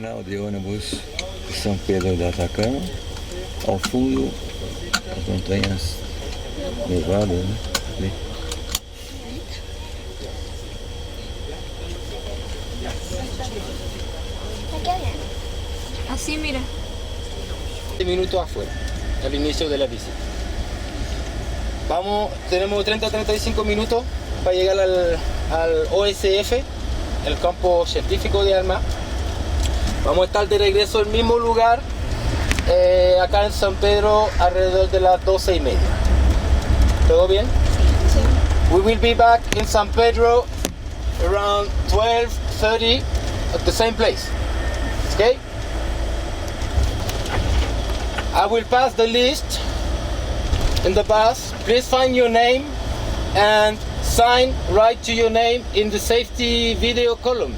terminal de ônibus de São Pedro do Atacama. Ao fundo, as montanhas nevadas, né? Ali. Así, mira. 20 minutos afuera, al inicio de la visita. Tenemos 30-35 minutos para llegar al OSF, el campo científico de A.L.M.A. Vamos a estar de regreso en el mismo lugar, acá en San Pedro, alrededor de las 12:30. ¿Todo bien? Sí. We will be back in San Pedro around 12:30 at the same place. Okay? I will pass the list in the bus. Please find your name and sign right to your name in the safety video column.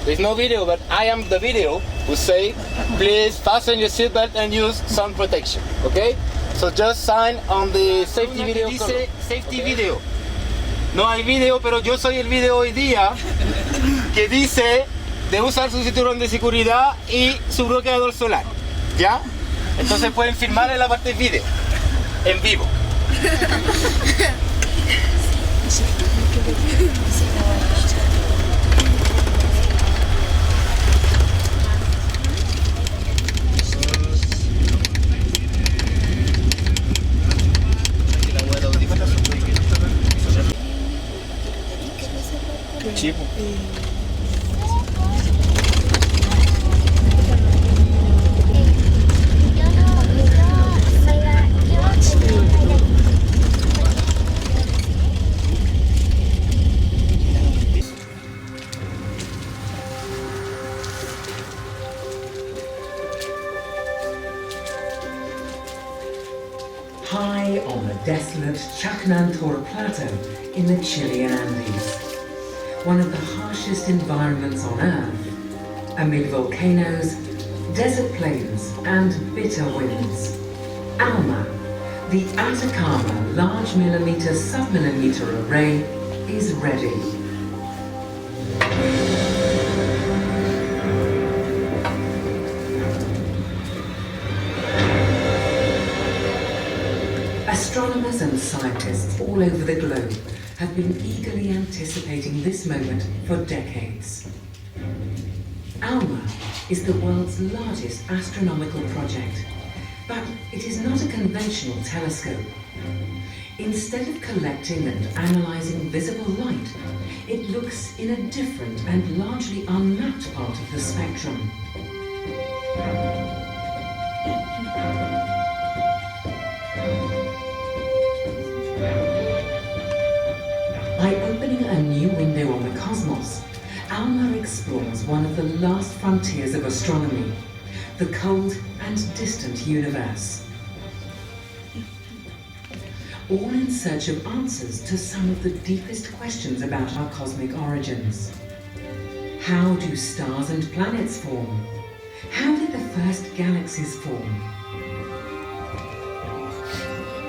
There's no video, but I am the video who say, please fasten your seatbelt and use sun protection. Okay? So just sign on the safety video column. Dice safety video. No hay video, pero yo soy el video hoy día que dice de usar su cinturón de seguridad y su bloqueador solar. ¿Ya? Entonces pueden filmar en la parte de video, en vivo. Tipo. High on the desolate Chacnantor Plateau in the Chilean Andes, one of the harshest environments on Earth, amid volcanoes, desert plains and bitter winds. A.L.M.A, the Atacama large millimeter submillimeter array, is ready. Astronomers and scientists all over the globe have been eagerly anticipating this moment for decades. A.L.M.A is the world's largest astronomical project, but it is not a conventional telescope. Instead of collecting and analysing visible light, it looks in a different and largely unmapped part of the spectrum. By opening a new window on the cosmos, A.L.M.A explores one of the last frontiers of astronomy, the cold and distant universe. All in search of answers to some of the deepest questions about our cosmic origins. How do stars and planets form? How did the first galaxies form?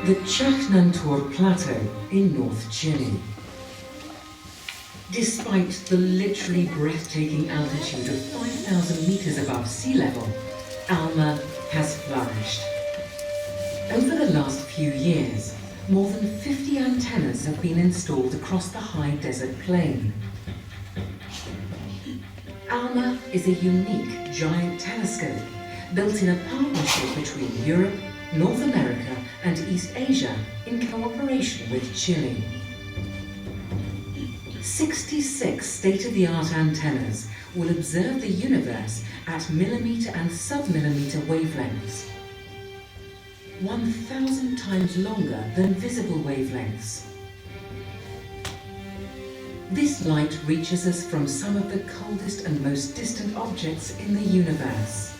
The Chacnantor Plateau in North Chile. Despite the literally breathtaking altitude of 5,000 meters above sea level, A.L.M.A has flourished. Over the last few years, more than 50 antennas have been installed across the high desert plain. A.L.M.A is a unique giant telescope built in a partnership between Europe, North America and East Asia in cooperation with Chile. 66 state-of-the-art antennas will observe the universe at millimeter and sub-millimeter wavelengths, 1,000 times longer than visible wavelengths. This light reaches us from some of the coldest and most distant objects in the universe.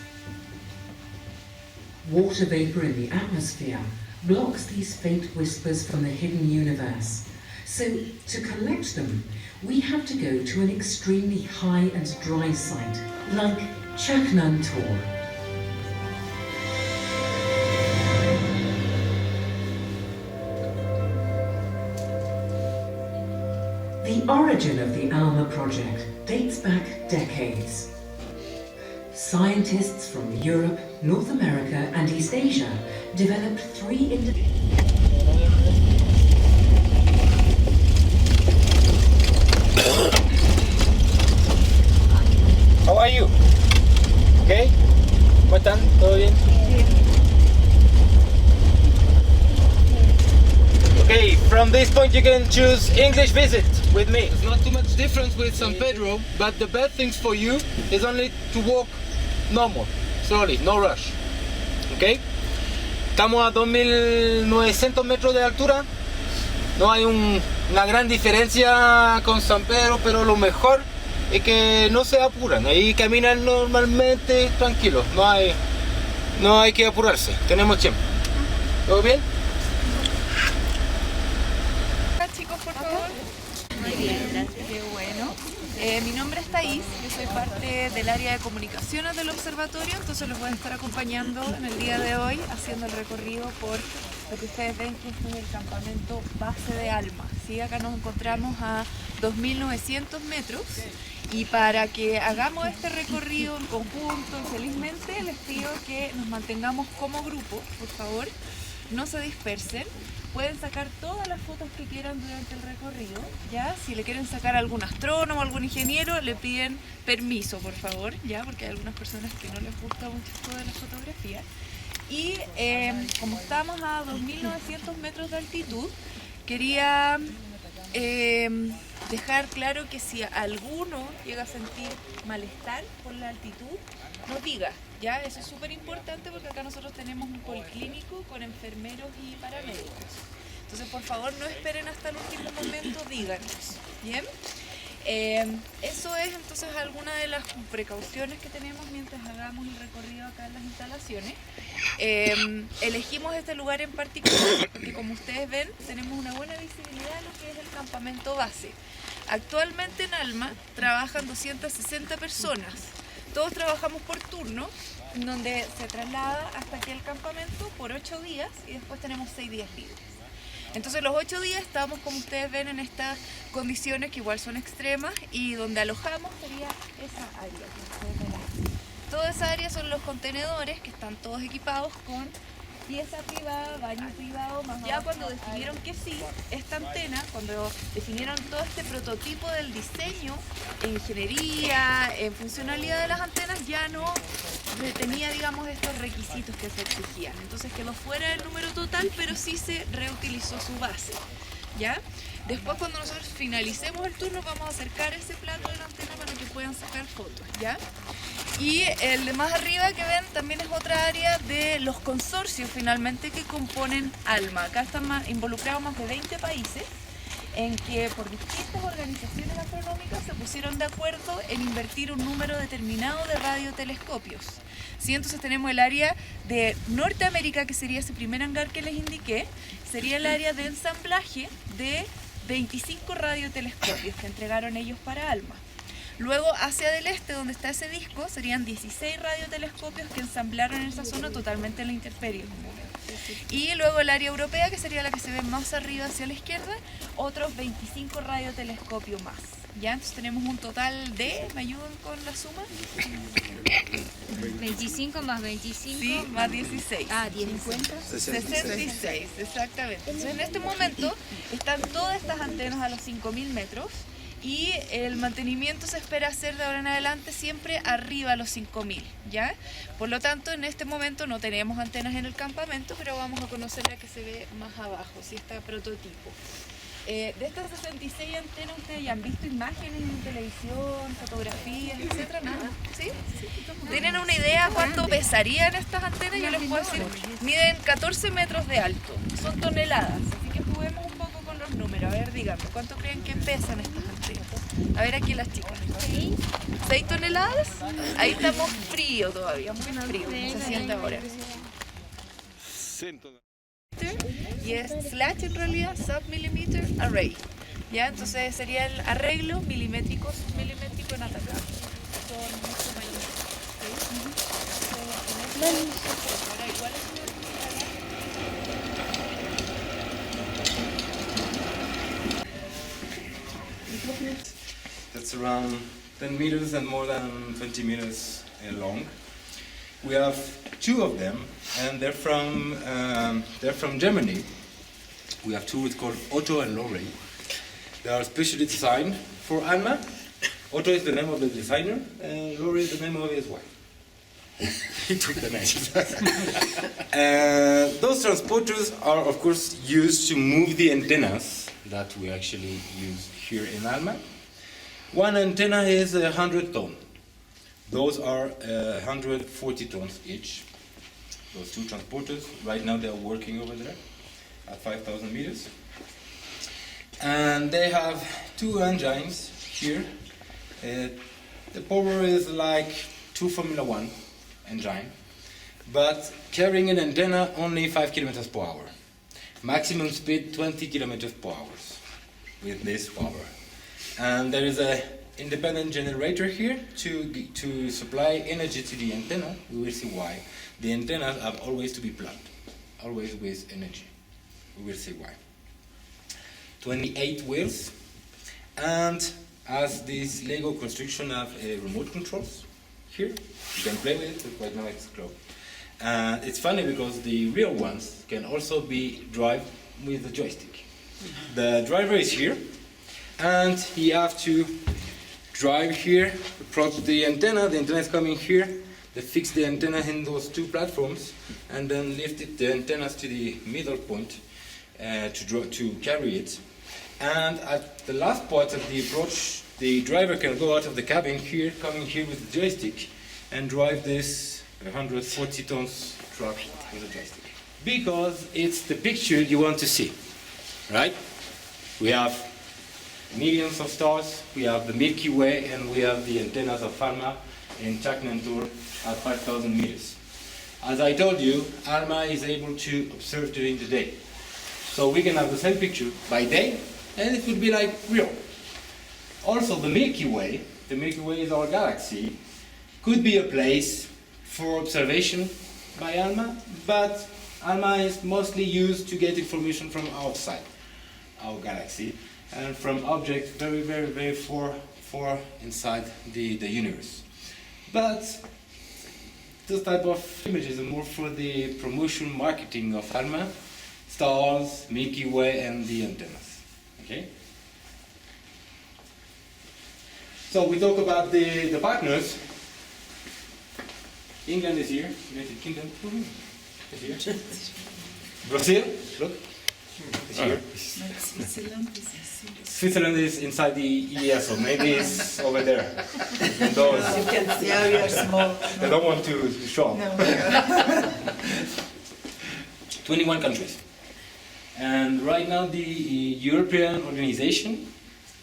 Water vapor in the atmosphere blocks these faint whispers from the hidden universe. So, to collect them, we have to go to an extremely high and dry site, like Chacnantor. The origin of the A.L.M.A project dates back decades. Scientists from Europe, North America and East Asia developed 3 How are you? Okay? ¿Cómo están? ¿Todo bien? Okay, from this point you can choose English visit with me. There's not too much difference with San Pedro, but the best things for you is only to walk normal, slowly, no rush. Okay? Estamos a 2.900 metros de altura. No hay una gran diferencia con San Pedro, pero lo mejor es que no se apuran. Ahí caminan normalmente tranquilos. No hay que apurarse. Tenemos tiempo. ¿Todo bien? Chicos, por favor. Muy bien, gracias. Qué bueno. Mi nombre es Thais, yo soy parte del área de comunicaciones del observatorio, entonces los voy a estar acompañando en el día de hoy haciendo el recorrido por lo que ustedes ven que este es el campamento base de A.L.M.A. ¿Sí? Acá nos encontramos a 2.900 metros y para que hagamos este recorrido en conjunto, felizmente les pido que nos mantengamos como grupo, por favor, no se dispersen. Pueden sacar todas las fotos que quieran durante el recorrido, ¿ya? Si le quieren sacar a algún astrónomo, algún ingeniero, le piden permiso, por favor, ¿ya? Porque hay algunas personas que no les gusta mucho esto de la fotografía. Y como estamos a 2.900 metros de altitud, quería dejar claro que si alguno llega a sentir malestar por la altitud, nos diga, ¿ya? Eso es súper importante porque acá nosotros tenemos un policlínico con enfermeros y paramédicos. Entonces, por favor, no esperen hasta el último momento, díganos, ¿bien? Eso es entonces alguna de las precauciones que tenemos mientras hagamos el recorrido acá en las instalaciones. Elegimos este lugar en particular porque, como ustedes ven, tenemos una buena visibilidad de lo que es el campamento base. Actualmente en A.L.M.A trabajan 260 personas. Todos trabajamos por turno, donde se traslada hasta aquí al campamento por 8 días y después tenemos 6 días libres. Entonces los 8 días estamos, como ustedes ven, en estas condiciones que igual son extremas y donde alojamos sería esa área que ustedes ven aquí. Toda esa área son los contenedores que están todos equipados con pieza privada, baño privado, más ya cuando definieron que sí, esta antena, cuando definieron todo este prototipo del diseño, en ingeniería, en funcionalidad de las antenas, ya no tenía, digamos, estos requisitos que se exigían. Entonces quedó fuera del número total, pero sí se reutilizó su base, ¿ya? Después, cuando nosotros finalicemos el turno, vamos a acercar ese plato de la antena para que puedan sacar fotos, ¿ya? Y el de más arriba que ven también es otra área de los consorcios finalmente que componen A.L.M.A. Acá están involucrados más de 20 países en que por distintas organizaciones astronómicas se pusieron de acuerdo en invertir un número determinado de radiotelescopios. ¿Sí? Entonces tenemos el área de Norteamérica, que sería ese primer hangar que les indiqué, sería el área de ensamblaje de 25 radiotelescopios que entregaron ellos para A.L.M.A. Luego, hacia del este, donde está ese disco, serían 16 radiotelescopios que ensamblaron en esa zona totalmente en la intemperie. Y luego el área europea, que sería la que se ve más arriba hacia la izquierda, otros 25 radiotelescopios más. ¿Ya? Entonces tenemos un total de, ¿me ayudan con la suma? 25 más 25. Sí, más 16. Ah, 50. 66, exactamente. Entonces en este momento están todas estas antenas a los 5.000 metros. Y el mantenimiento se espera hacer de ahora en adelante siempre arriba a los 5.000, ¿ya? Por lo tanto, en este momento no tenemos antenas en el campamento, pero vamos a conocer la que se ve más abajo, ¿sí? Este prototipo. De estas 66 antenas, ¿ustedes ya han visto imágenes en televisión, fotografías, etcétera? ¿Nada? ¿Sí? ¿Tienen una idea cuánto pesarían estas antenas? Yo les puedo decir, miden 14 metros de alto, son toneladas, así que juguemos un poco con los números. A ver, díganme, ¿cuánto creen que pesan estas antenas? A ver aquí las chicas. 6 toneladas. Ahí estamos frío todavía, muy frío. Se siente ahora. Y es slash en realidad, sub-millimeter array. ¿Ya? Entonces sería el arreglo milimétrico, submilimétrico en atacado. Son mucho mayores. Ahora igual es That's around 10 meters and more than 20 meters long. We have 2 of them, and they're from Germany. We have 2. It's called Otto and Lore. They are specially designed for A.L.M.A. Otto is the name of the designer, and Lore is the name of his wife. He took the names. Those transporters are, of course, used to move the antennas that we actually use here in A.L.M.A. One antenna is 100 tons. Those are 140 tons each. Those 2 transporters, right now they are working over there at 5,000 meters. And they have 2 engines here. The power is like 2 Formula 1 engine, but carrying an antenna only 5 kilometers per hour. Maximum speed 20 kilometers per hour with this power. And there is a independent generator here to supply energy to the antenna. We will see why. The antennas have always to be plugged, always with energy. We will see why. 28 wheels, and as this Lego construction have remote controls here, you can play with it, but right now it's closed. It's funny because the real ones can also be driven with the joystick. The driver is here, and he have to drive here, approach the antenna is coming here, they fix the antenna in those 2 platforms, and then lift the antennas to the middle point to carry it. And at the last part of the approach, the driver can go out of the cabin here, coming here with the joystick, and drive this 140 tons truck with a joystick. Because it's the picture you want to see, right? We have millions of stars, we have the Milky Way, and we have the antennas of A.L.M.A. in Chaknantur at 5,000 meters. As I told you, A.L.M.A. is able to observe during the day. So we can have the same picture by day, and it would be like real. Also, the Milky Way is our galaxy, could be a place for observation by A.L.M.A., but A.L.M.A. is mostly used to get information from outside our galaxy and from objects very, very, very far inside the universe. But this type of images are more for the promotion marketing of A.L.M.A., stars, Milky Way, and the antennas. Okay? So we talk about the partners. England is here, United Kingdom is here. Brazil, look, is here. Switzerland is inside the ES, so maybe it's over there. Those. You can see how we are small. I don't want to show up. No. 21 countries. And right now the European organization,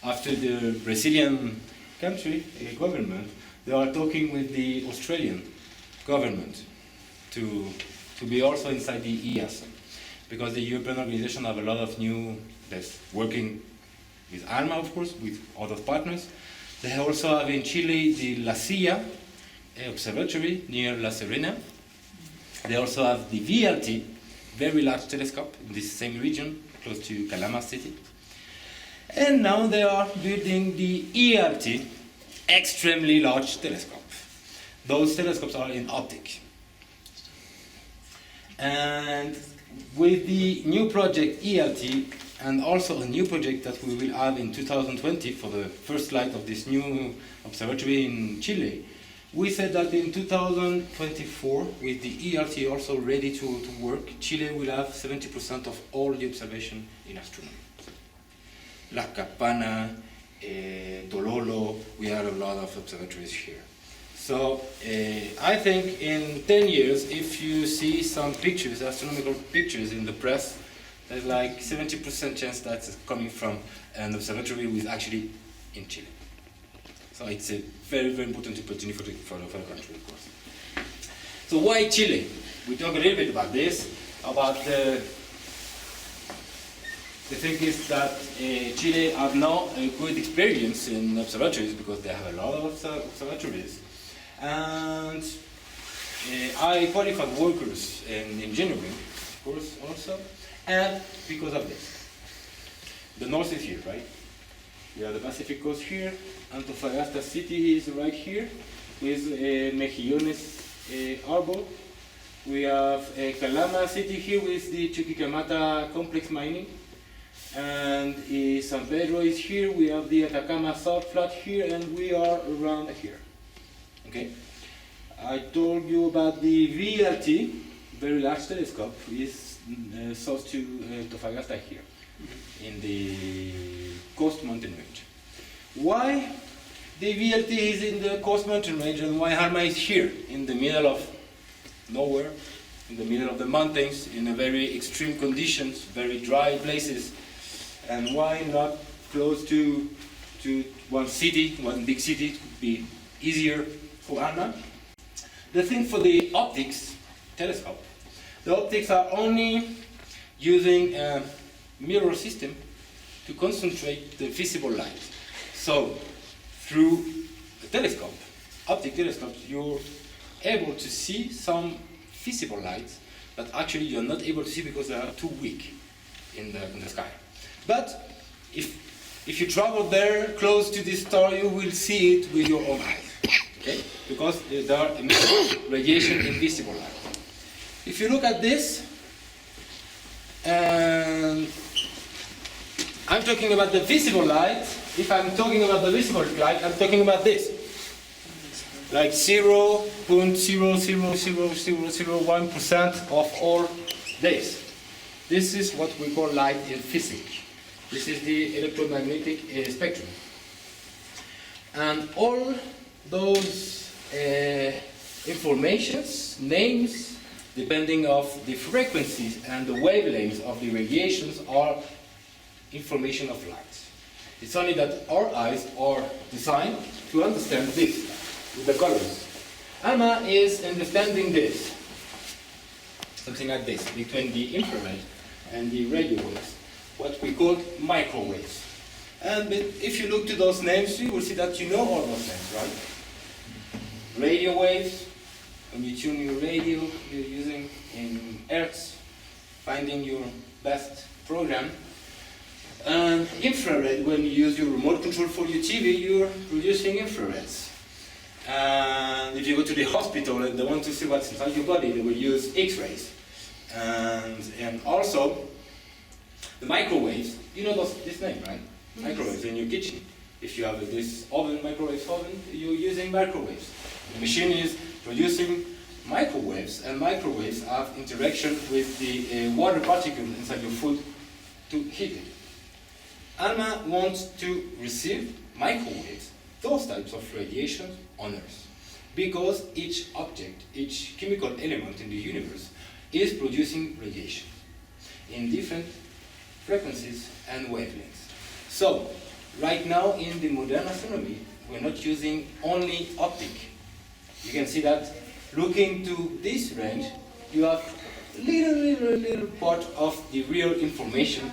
after the Brazilian country government, they are talking with the Australian government to be also inside the ES, because the European organization have a lot of new, that's working with A.L.M.A. of course, with other partners. They also have in Chile the La Silla Observatory near La Serena. They also have the VLT, very large telescope in this same region, close to Calama city. And now they are building the ELT, extremely large telescope. Those telescopes are in optic. And with the new project ELT, and also a new project that we will have in 2020 for the first light of this new observatory in Chile, we said that in 2024, with the ELT also ready to work, Chile will have 70% of all the observation in astronomy. La Capana, Tololo, we have a lot of observatories here. So I think in 10 years, if you see some pictures, astronomical pictures in the press, there's like 70% chance that's coming from an observatory with actually in Chile. So it's a very, very important opportunity for the country, of course. So why Chile? We talk a little bit about this, about the thing is that Chile have now a good experience in observatories because they have a lot of observatories. And I qualified workers in engineering, of course, also, and because of this. The north is here, right? We have the Pacific coast here, Antofagasta city is right here. with Mejillones Arbor. We have Calama city here with the Chuquicamata complex mining. And San Pedro is here, we have the Atacama Salt Flat here, and we are around here. Okay? I told you about the VLT, Very Large Telescope, is south to Tofagasta here, in the Coast Mountain Range. Why the VLT is in the Coast Mountain Range and why A.L.M.A is here, in the middle of nowhere, in the middle of the mountains, in a very extreme conditions, very dry places, and why not close to one city, one big city? It would be easier for A.L.M.A. The thing for the optics telescope, the optics are only using a mirror system to concentrate the visible light. So through a telescope, optic telescopes, you're able to see some visible lights, but actually you're not able to see because they are too weak in the sky. But if you travel there close to this star, you will see it with your own eyes, okay? Because there are radiation in visible light. If you look at this, and I'm talking about the visible light. If I'm talking about the visible light, I'm talking about this. Like 0.0000001% of all days. This is what we call light in physics. This is the electromagnetic spectrum. And all those informations, names, depending on the frequencies and the wavelengths of the radiations are information of light. It's only that our eyes are designed to understand this with the colors. A.L.M.A is understanding this, something like this, between the infrared and the radio waves, what we call microwaves. And if you look to those names, you will see that you know all those names, right? Radio waves, when you tune your radio, you're using in Hertz, finding your best program. And infrared, when you use your remote control for your TV, you're producing infrareds. And if you go to the hospital and they want to see what's inside your body, they will use X-rays. And also, the microwaves, you know this name, right? Microwaves in your kitchen. If you have this microwave oven, you're using microwaves. The machine is producing microwaves, and microwaves have interaction with the water particles inside your food to heat it. A.L.M.A wants to receive microwaves, those types of radiation on Earth, because each object, each chemical element in the universe is producing radiation in different frequencies and wavelengths. So, right now in the modern astronomy, we're not using only optic. You can see that looking to this range, you have little part of the real information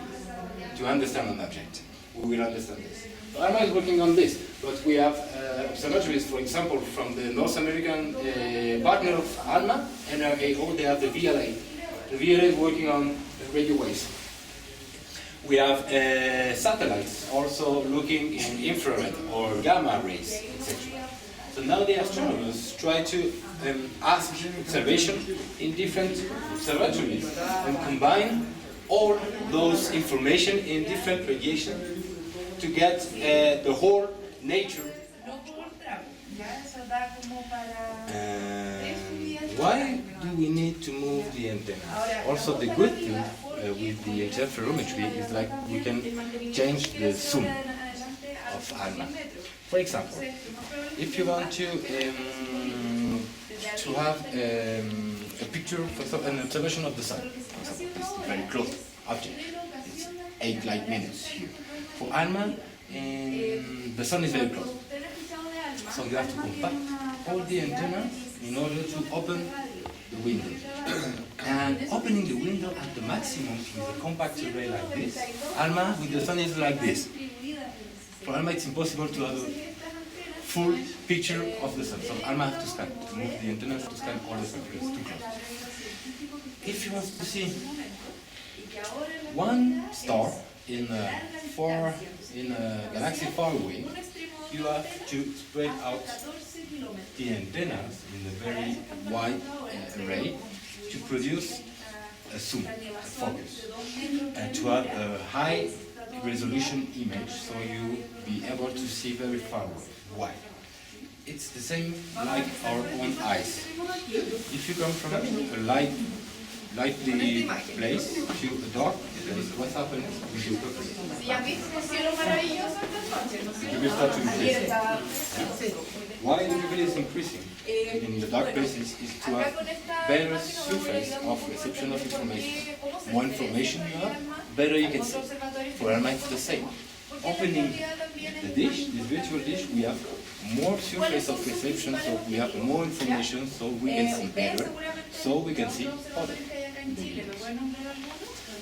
to understand an object. We will understand this. So A.L.M.A is working on this, but we have observatories, for example, from the North American partner of A.L.M.A, NRAO, they have the VLA. The VLA is working on radio waves. We have satellites also looking in infrared or gamma rays, etc. So now the astronomers try to ask observation in different observatories and combine all those information in different radiation to get the whole nature. Why do we need to move the antennas? Also the good thing with the interferometry is like we can change the zoom of A.L.M.A. For example, if you want to have a picture, for example, an observation of the sun, for example, this very close object, it's 8 light minutes here. For A.L.M.A, the sun is very close, so you have to compact all the antennas in order to open the window. And opening the window at the maximum with a compact array like this, A.L.M.A with the sun is like this. For A.L.M.A it's impossible to have a full picture of the sun. So A.L.M.A has to scan, to move the antennas to scan all the surfaces too close. If you want to see one star in a galaxy far away, you have to spread out the antennas in a very wide array to produce a zoom, a focus, and to have a high resolution image so you be able to see very far away. Why? It's the same like our own eyes. If you come from a lightly place to a dark place, what happens with your pupil? You will start to increase. Why the pupil is increasing in the dark places is to have better surface of reception of information. More information you have, better you can see. For A.L.M.A it's the same. Opening the dish, this virtual dish, we have more surface of reception, so we have more information, so we can see better, so we can see other.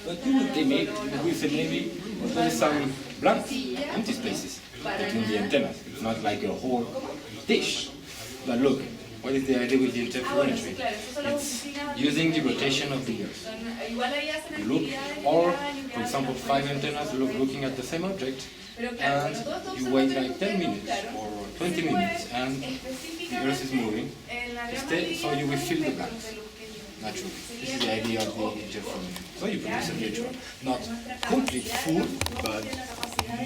But you will say maybe there is some blank, empty spaces between the antennas. It's not like a whole dish. But look, what is the idea with the interferometry? It's using the rotation of the Earth. You look, or for example, 5 antennas looking at the same object, and you wait like 10 minutes or 20 minutes, and the Earth is moving, so you will fill the blanks. Naturally. This is the idea of the interferometry. So you produce a virtual, not complete full, but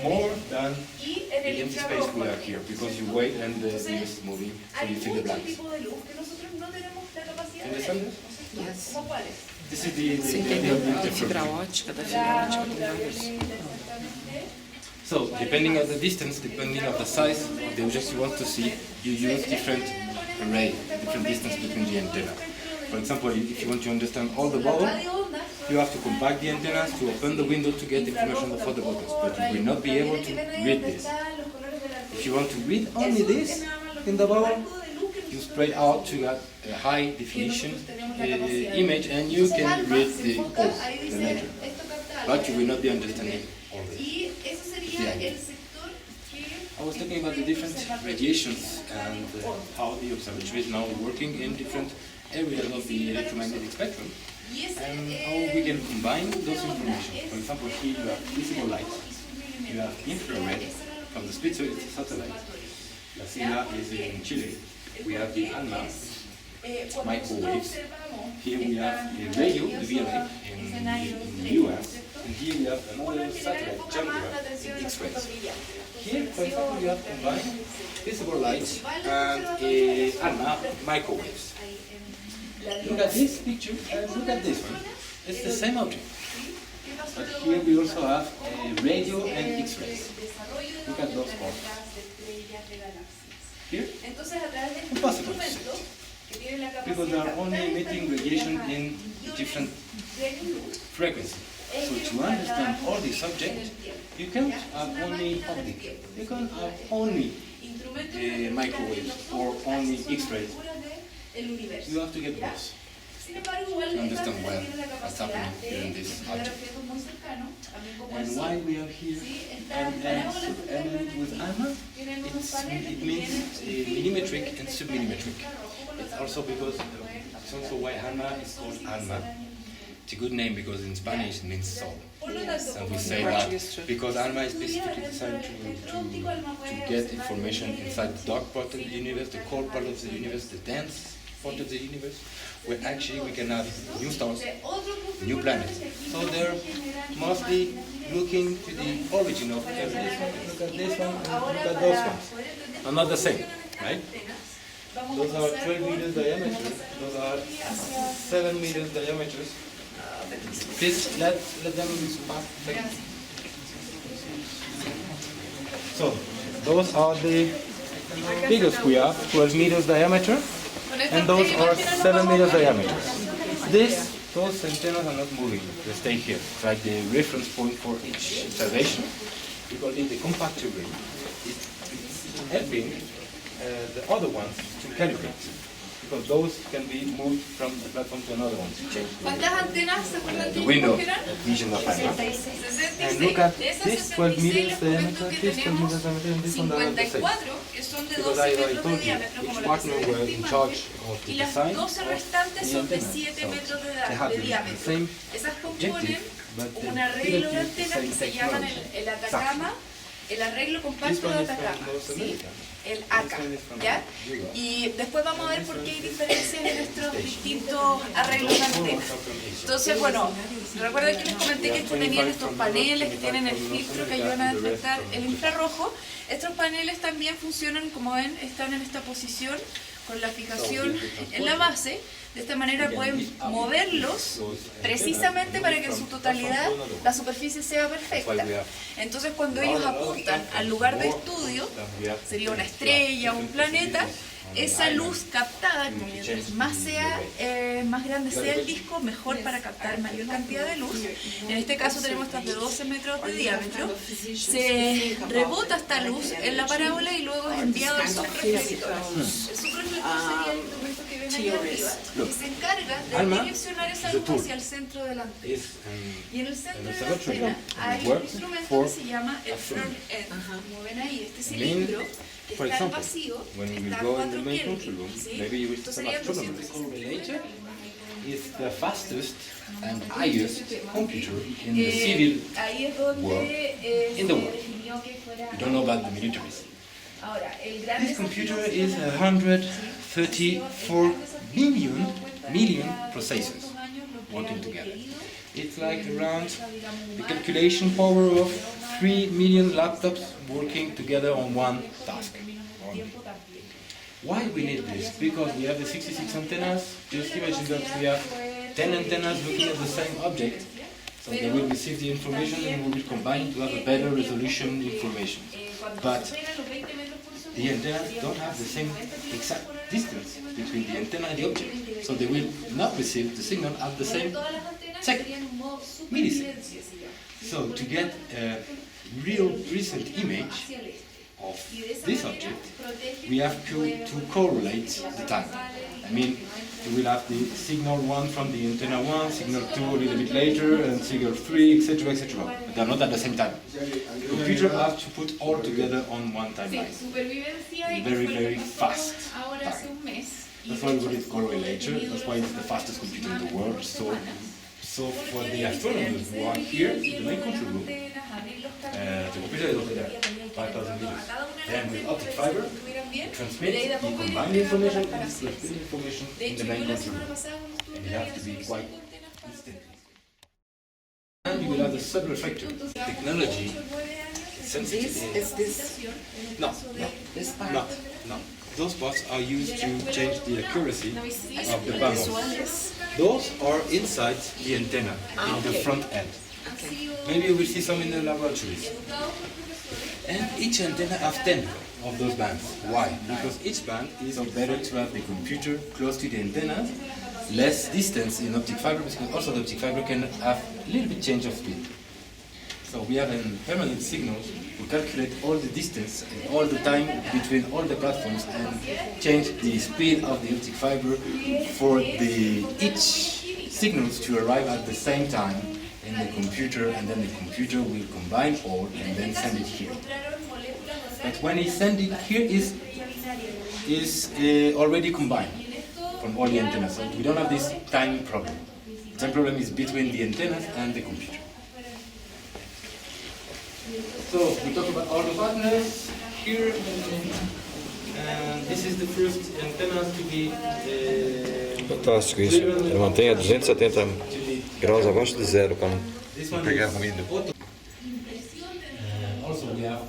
more than the empty space we have here, because you wait and the Earth is moving, so you fill the blanks. Understand this? Yes. This is the idea of the interferometry. So, depending on the distance, depending on the size of the objects you want to see, you use different array, different distance between the antenna. For example, if you want to understand all the bubble, you have to compact the antennas to open the window to get information of all the buttons, but you will not be able to read this. If you want to read only this in the bubble, you spread out to get a high definition image, and you can read the letter. But you will not be understanding all this. I was talking about the different radiations and how the observatory is now working in different areas of the electromagnetic spectrum, and how we can combine those information. For example, here you have visible light, you have infrared from the Spitzer, it's a satellite. Visita is in Chile. We have the A.L.M.A microwaves. Here we have the radio, the V.L.A in the US, and here we have another satellite, Chandra, in X-rays. Here, for example, you have combined visible light and A.L.M.A microwaves. Look at this picture and look at this one. It's the same object. But here we also have radio and X-rays. Look at those parts. Here, impossible to see, because they are only emitting radiation in different frequencies. So to understand all these objects, you can't have only optic. You can't have only microwaves or only X-rays. You have to get both to understand well what's happening here in this object. And why we are here and with A.L.M.A, it means millimetric and submillimetric. It's also because it's also why A.L.M.A is called A.L.M.A. It's a good name because in Spanish it means soul. And we say that because A.L.M.A is specifically designed to get information inside the dark part of the universe, the cold part of the universe, the dense part of the universe, where actually we can have new stars, new planets. So they're mostly looking to the origin of everything. Look at this one and look at those ones. Are not the same, right? Those are 12 meters diameter. Those are 7 meters diameters. Please let them pass. So those are the biggest we have, 12 meters diameter. And those are 7 meters diameter. Those antennas are not moving, they stay here. It's like the reference point for each observation. We call it the compact array. It's helping the other ones to calibrate, because those can be moved from the platform to another one to change the window of vision of A.L.M.A. And look at this 12 meters diameter, this 12 meters diameter, and this one are the same. Because I told you, each partner were in charge of the design of the antenna. So they have the same objective, but they didn't use the same technology. el arreglo compacto de Atacama, ¿sí? El ACA, ¿ya? Y después vamos a ver por qué hay diferencias en nuestros distintos arreglos de antenas. Entonces, bueno, recuerden que les comenté que tenían estos paneles que tienen el filtro que ayudan a detectar el infrarrojo. Estos paneles también funcionan, como ven, están en esta posición con la fijación en la base. De esta manera pueden moverlos precisamente para que en su totalidad la superficie sea perfecta. Entonces cuando ellos apuntan al lugar de estudio, sería una estrella o un planeta, esa luz captada, mientras más grande sea el disco, mejor para captar mayor cantidad de luz. En este caso tenemos estas de 12 metros de diámetro. Se rebota esta luz en la parábola y luego es enviado al subreflector. El subreflector sería el instrumento que ven ahí arriba, que se encarga de direccionar esa luz hacia el centro de la antena. Y en el centro de la antena hay un instrumento que se llama el front end. Como ven ahí, este cilindro que está vacío, está a 4 Kelvin, ¿sí? Esto sería 250. Is the fastest and highest computer in the civil ahí es donde world in the world. definió que fuera. We don't know about the militaries. Ahora, el gran This computer is 134 million processors working together. It's like around the calculation power of 3 million laptops working together on one task. Why we need this? Because we have the 66 antennas. Just imagine that we have 10 antennas looking at the same object. So they will receive the information and will be combined to have a better resolution information. But the antennas don't have the same exact distance between the antenna and the object. So they will not receive the signal at the same second, millisecond. So to get a real recent image of this object, we have to correlate the time. I mean, you will have the signal 1 from the antenna 1, signal 2 a little bit later, and signal 3, etc., etc. But they are not at the same time. The computer have to put all together on one timeline. Very, very fast time. That's why we call it correlator. That's why it's the fastest computer in the world. So for the astronomers who are here in the main control room, the computer is over there, 5,000 meters. Then with optic fiber, transmit the combined information and the split information in the main control room. And you have to be quite instant. And you will have the sub-reflector technology. No. Those spots are used to change the accuracy of the panels. Those are inside the antenna, in the front end. Maybe you will see some in the laboratories. And each antenna has 10 of those bands. Why? Because each band is better to have the computer close to the antenna, less distance in optic fiber, because also the optic fiber can have a little bit change of speed. So we have a permanent signal to calculate all the distance and all the time between all the platforms and change the speed of the optic fiber for each signals to arrive at the same time in the computer, and then the computer will combine all and then send it here. But when he sends it here is already combined from all the antennas, so we don't have this time problem. The time problem is between the antennas and the computer. So we talk about all the partners here, and this is the first antenna to be Fantástico isso. Ele mantém a 270 graus abaixo de zero para não pegar ruído. Also we have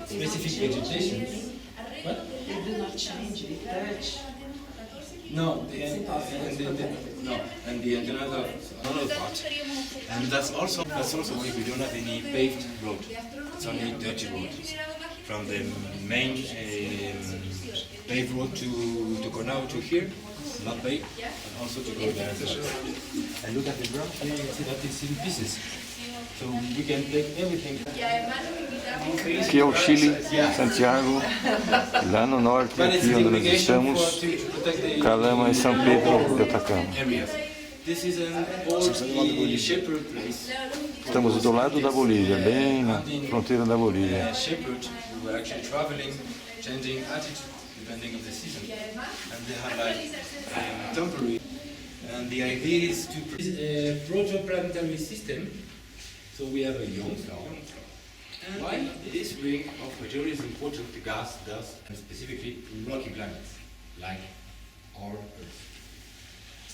specific vegetation. What? They do not change, they touch. No, and the antennas are another part. And that's also why we don't have any paved road. It's only dirty road. From the main paved road to go now to here, not paved, and also to go there. And look at the ground here, you see that it's in pieces. So we can take everything. Aqui é o Chile, Santiago, e lá no norte, aqui onde nós estamos, A.L.M.A e São Pedro de Atacama. This is an old shepherd place. Estamos do lado da Bolívia, bem na fronteira da Bolívia. Shepherd, we were actually traveling, changing attitude depending on the season, and they have like temporary. And the idea is to produce a protoplanetary system. So we have a young star, Why this ring of material is important to gas, dust, and specifically rocky planets, like our Earth.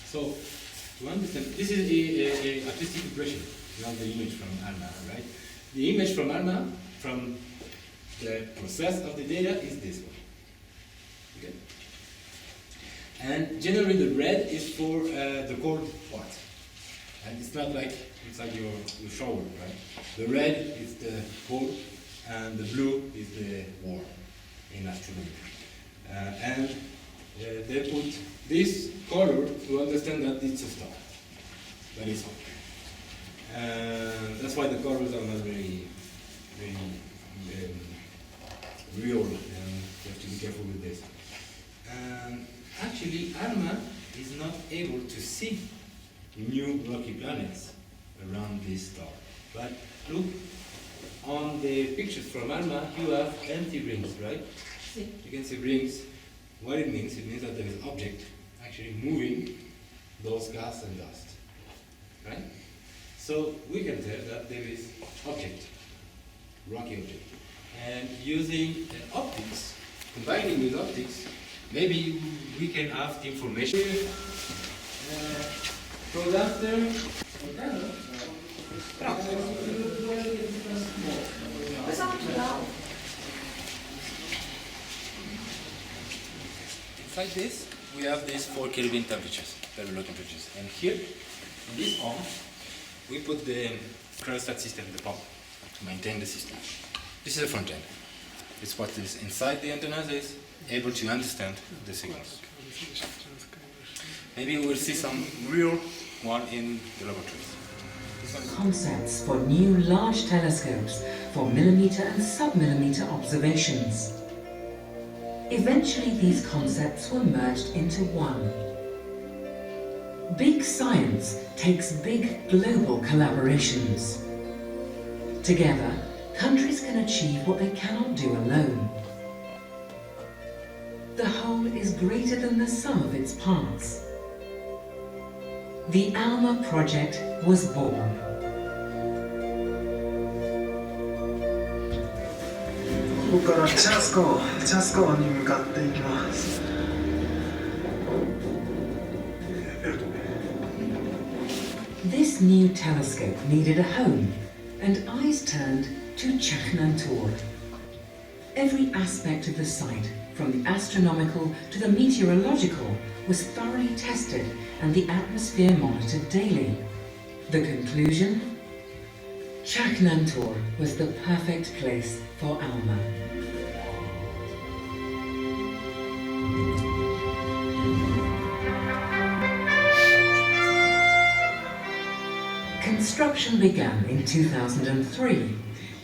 So, to understand, this is a artistic impression, not the image from A.L.M.A, right? The image from A.L.M.A, from the process of the data, is this one. Okay? And generally the red is for the cold part. And it's not like inside your shower, right? The red is the cold and the blue is the warm in astronomy. And they put this color to understand that it's a star. That is all. That's why the colors are not very real, and you have to be careful with this. Actually, A.L.M.A is not able to see new rocky planets around this star. But look, on the pictures from A.L.M.A, you have empty rings, right? You can see rings. What it means that there is an object actually moving those gas and dust, right? So we can tell that there is object, rocky object. And using optics, combining with optics, maybe we can have the information. Inside this, we have these 4 Kelvin temperatures, very low temperatures. And here, in this pump, we put the cryostat system, the pump, to maintain the system. This is the front end. It's what is inside the antennas is able to understand the signals. Maybe we'll see some real one in the laboratory. Concepts for new large telescopes for millimeter and sub-millimeter observations. Eventually these concepts were merged into one. Big science takes big global collaborations. Together, countries can achieve what they cannot do alone. The whole is greater than the sum of its parts. The A.L.M.A project was born. ここからチャスコに向かっていきます。 This new telescope needed a home, and eyes turned to Chaknantor. Every aspect of the site, from the astronomical to the meteorological, was thoroughly tested and the atmosphere monitored daily. The conclusion? Chaknantor was the perfect place for A.L.M.A. Construction began in 2003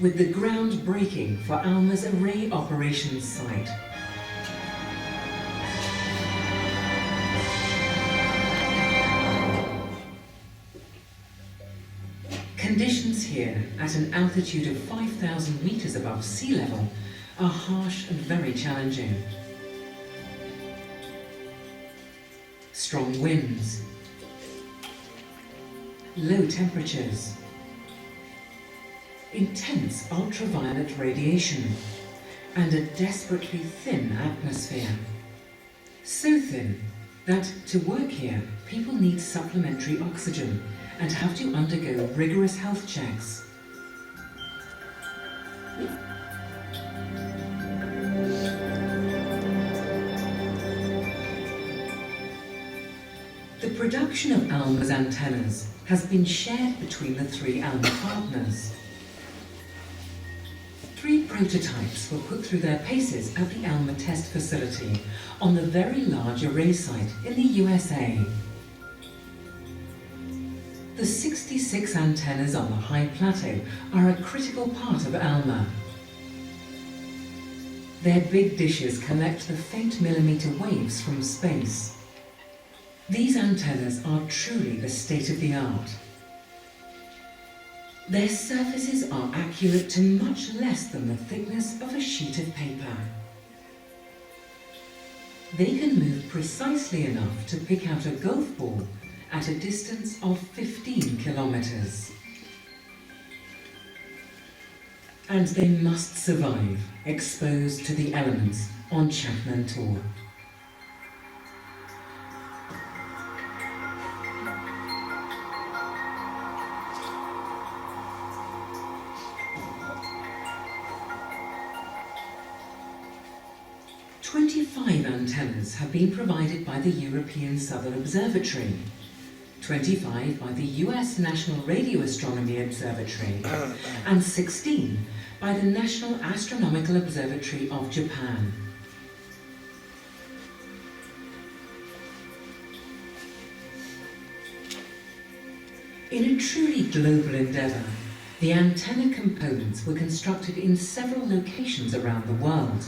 with the groundbreaking for A.L.M.A's array operations site. Conditions here, at an altitude of 5,000 meters above sea level, are harsh and very challenging. Strong winds, low temperatures, intense ultraviolet radiation, and a desperately thin atmosphere. So thin that to work here, people need supplementary oxygen and have to undergo rigorous health checks. The production of A.L.M.A's antennas has been shared between the 3 A.L.M.A partners. 3 prototypes were put through their paces at the A.L.M.A test facility on the very large array site in the USA. The 66 antennas on the high plateau are a critical part of A.L.M.A. Their big dishes collect the faint millimeter waves from space. These antennas are truly the state-of-the-art. Their surfaces are accurate to much less than the thickness of a sheet of paper. They can move precisely enough to pick out a golf ball at a distance of 15 kilometers. and they must survive, exposed to the elements on Chapman Tour. "25 antennas have been provided by the European Southern Observatory, 25 by the US National Radio Astronomy Observatory, and 16 by the National Astronomical Observatory of Japan. In a truly global endeavour, the antenna components were constructed in several locations around the world,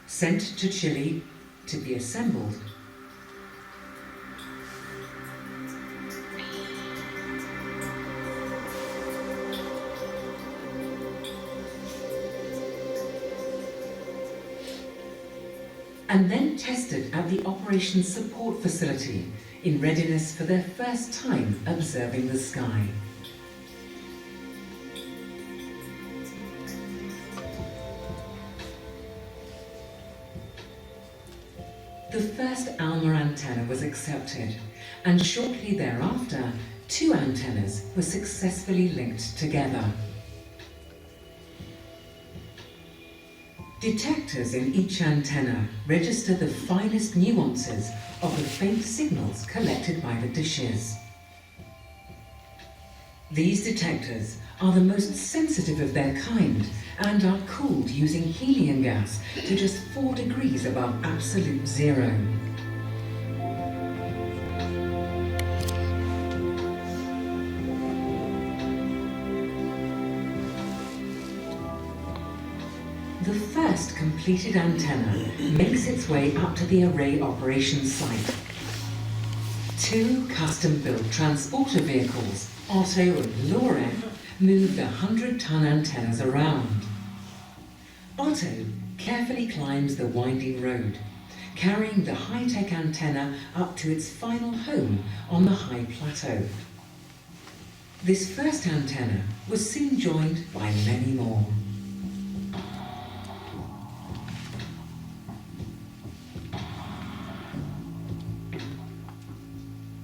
sent to Chile to be assembled. And then tested at the Operations Support Facility in readiness for their first time observing the sky. The first A.L.M.A antenna was accepted, and shortly thereafter, 2 antennas were successfully linked together. Detectors in each antenna register the finest nuances of the faint signals collected by the dishes. These detectors are the most sensitive of their kind and are cooled using helium gas to just 4 degrees above absolute zero. The first completed antenna makes its way up to the array operations site. 2 custom-built transporter vehicles, Otto and Lore, move the 100-ton antennas around. Otto carefully climbs the winding road, carrying the high-tech antenna up to its final home on the high plateau. This first antenna was soon joined by many more.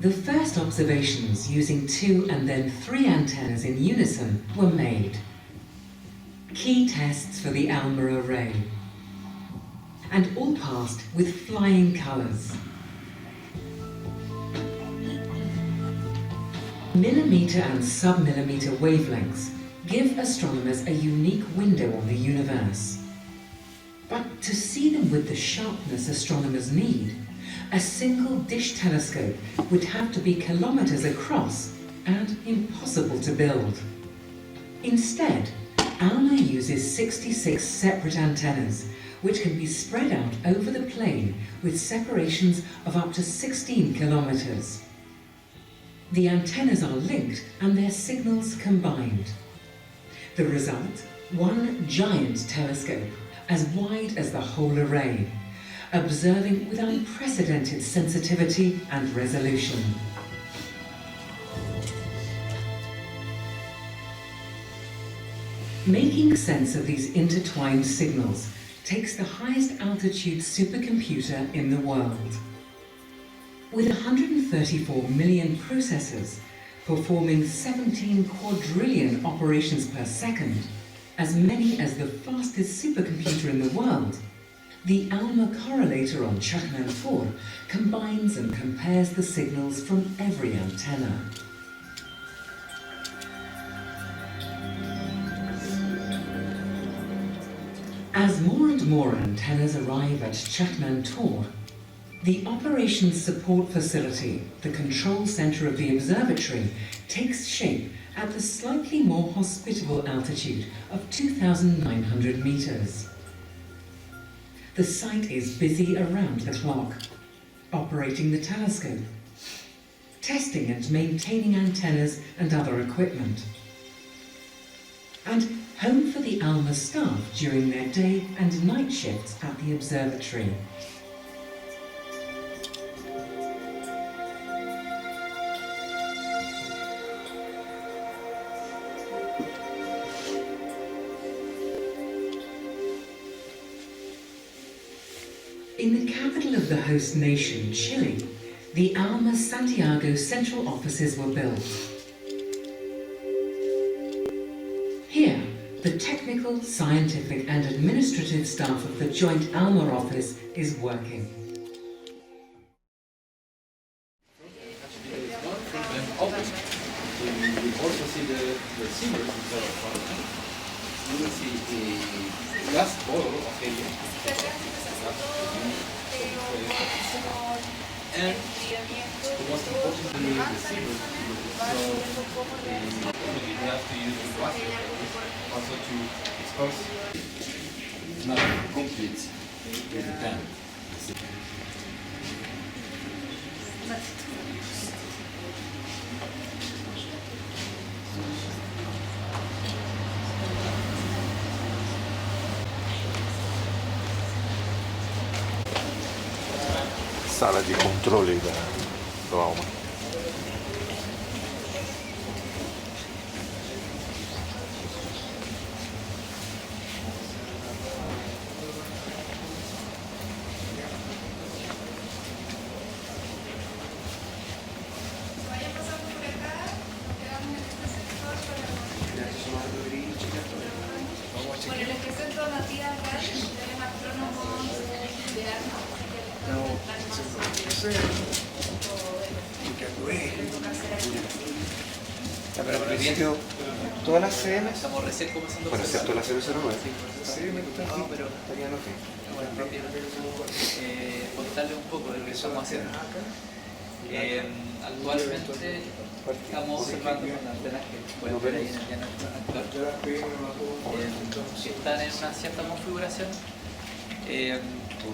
The first observations using 2 and then 3 antennas in unison were made. Key tests for the A.L.M.A array, and all passed with flying colours. Millimetre and sub-millimetre wavelengths give astronomers a unique window on the universe. But to see them with the sharpness astronomers need, a single dish telescope would have to be kilometres across and impossible to build. Instead, A.L.M.A uses 66 separate antennas, which can be spread out over the plane with separations of up to 16 kilometres. The antennas are linked and their signals combined. The result? One giant telescope, as wide as the whole array, observing with unprecedented sensitivity and resolution. Making sense of these intertwined signals takes the highest altitude supercomputer in the world. With 134 million processors performing 17 quadrillion operations per second, as many as the fastest supercomputer in the world, the A.L.M.A correlator on Chapman 4 combines and compares the signals from every antenna. As more and more antennas arrive at Chapman Tour, the Operations Support Facility, the control centre of the observatory, takes shape at the slightly more hospitable altitude of 2,900 metres. The site is busy around the clock, operating the telescope, testing and maintaining antennas and other equipment, and home for the A.L.M.A staff during their day and night shifts at the observatory. In the capital of the host nation, Chile, the A.L.M.A Santiago central offices were built. Here, the technical, scientific and administrative staff of the joint A.L.M.A office is working. Also see the receivers inside the product. You will see a glass bottle of helium. And the most important thing is the receivers. So you have to use the glass also to expose. It's not complete with the pen. Sala di controlli do A.L.M.A. Bueno, los que son todas nativas reales, tenemos astrónomos de A.L.M.A. Pero al principio, todas las CM, Estamos recién comenzando bueno, excepto la 009, no, pero estarían ok. contarles un poco de lo que estamos haciendo. Actualmente estamos observando con antenas que pueden ver ahí en el llano actual, que están en una cierta configuración. Y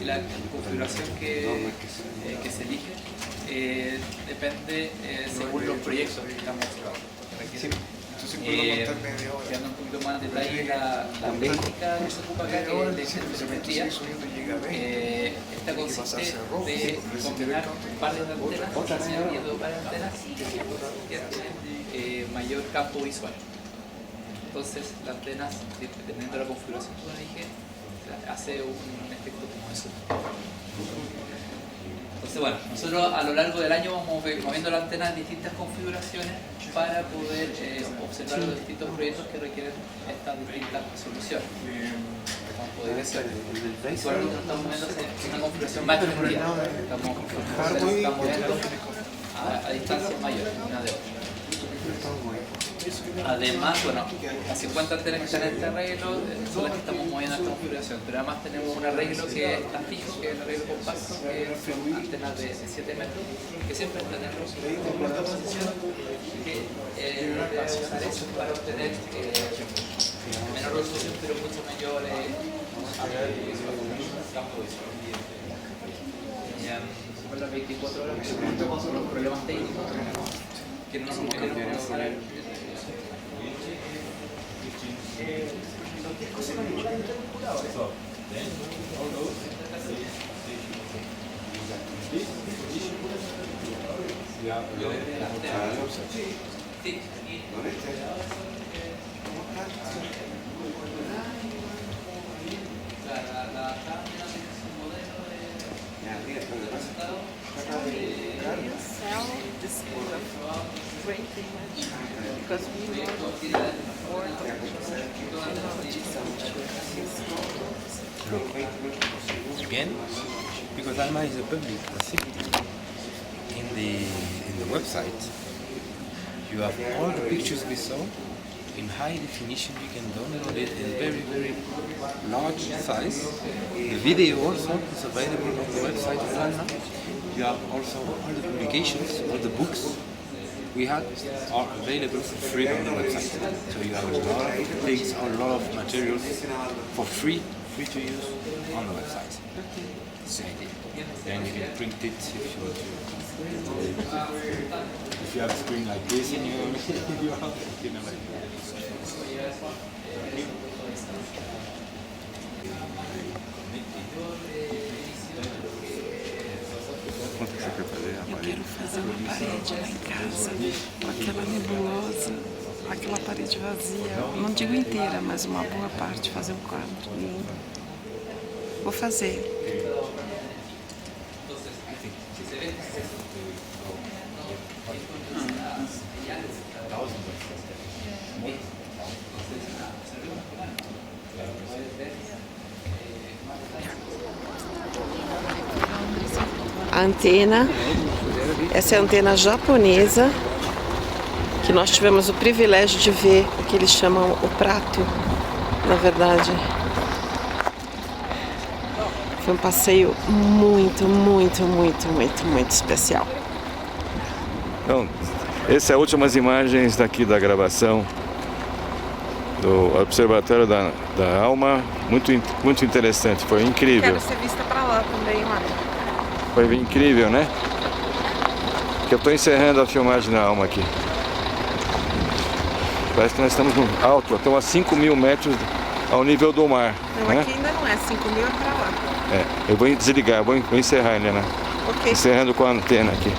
la configuración que se elige depende según los proyectos que estamos trabajando. Dando un poquito más de detalle la técnica que se ocupa acá, que es de telemetría. Esta consiste de combinar pares de antenas, añadiendo pares de antenas que tienen mayor campo visual. Entonces, las antenas, dependiendo de la configuración que uno elige, hace un efecto como eso. Entonces, bueno, nosotros a lo largo del año vamos moviendo la antena en distintas configuraciones para poder observar los distintos proyectos que requieren estas distintas soluciones. Como podría ser, nosotros estamos moviendo en una configuración más extendida. Estamos moviendo a distancias mayores, una de otra. Además, bueno, las 50 antenas que están en este arreglo son las que estamos moviendo en esta configuración, pero además tenemos un arreglo que está fijo, que es el arreglo compacto, que son antenas de 7 metros, que siempre están en la posición, que debe usar eso para obtener menor resolución, pero mucho mayor campo visual. Por las 24 horas que tenemos los problemas técnicos que no nos permitieron pasar. Again, because A.L.M.A is a public facility. In the website, you have all the pictures we saw in high definition. You can download it in very, very large size. The video also is available on the website of A.L.M.A. You have also all the publications, all the books we had are available for free on the website. So you have a lot of things, a lot of materials for free to use on the website. Then you can print it if you want to. If you have a screen like this in your house, you know, like Eu quero fazer uma parede lá em casa, com aquela nebulosa, aquela parede vazia. Não digo inteira, mas uma boa parte, fazer um quadro lindo. Vou fazer. A antena, essa é a antena japonesa, que nós tivemos o privilégio de ver o que eles chamam o prato, na verdade. Foi um passeio muito especial. Então, essas são as últimas imagens daqui da gravação do Observatório da A.L.M.A. Muito interessante, foi incrível. Quero ser vista para lá também, lá. Foi incrível, né? Que eu estou encerrando a filmagem da A.L.M.A. aqui. Parece que nós estamos no alto, estamos a 5.000 metros ao nível do mar. Não, né? aqui ainda não é, 5.000 é para lá. Eu vou desligar, vou encerrar, Helena. Ok. Encerrando com a antena aqui.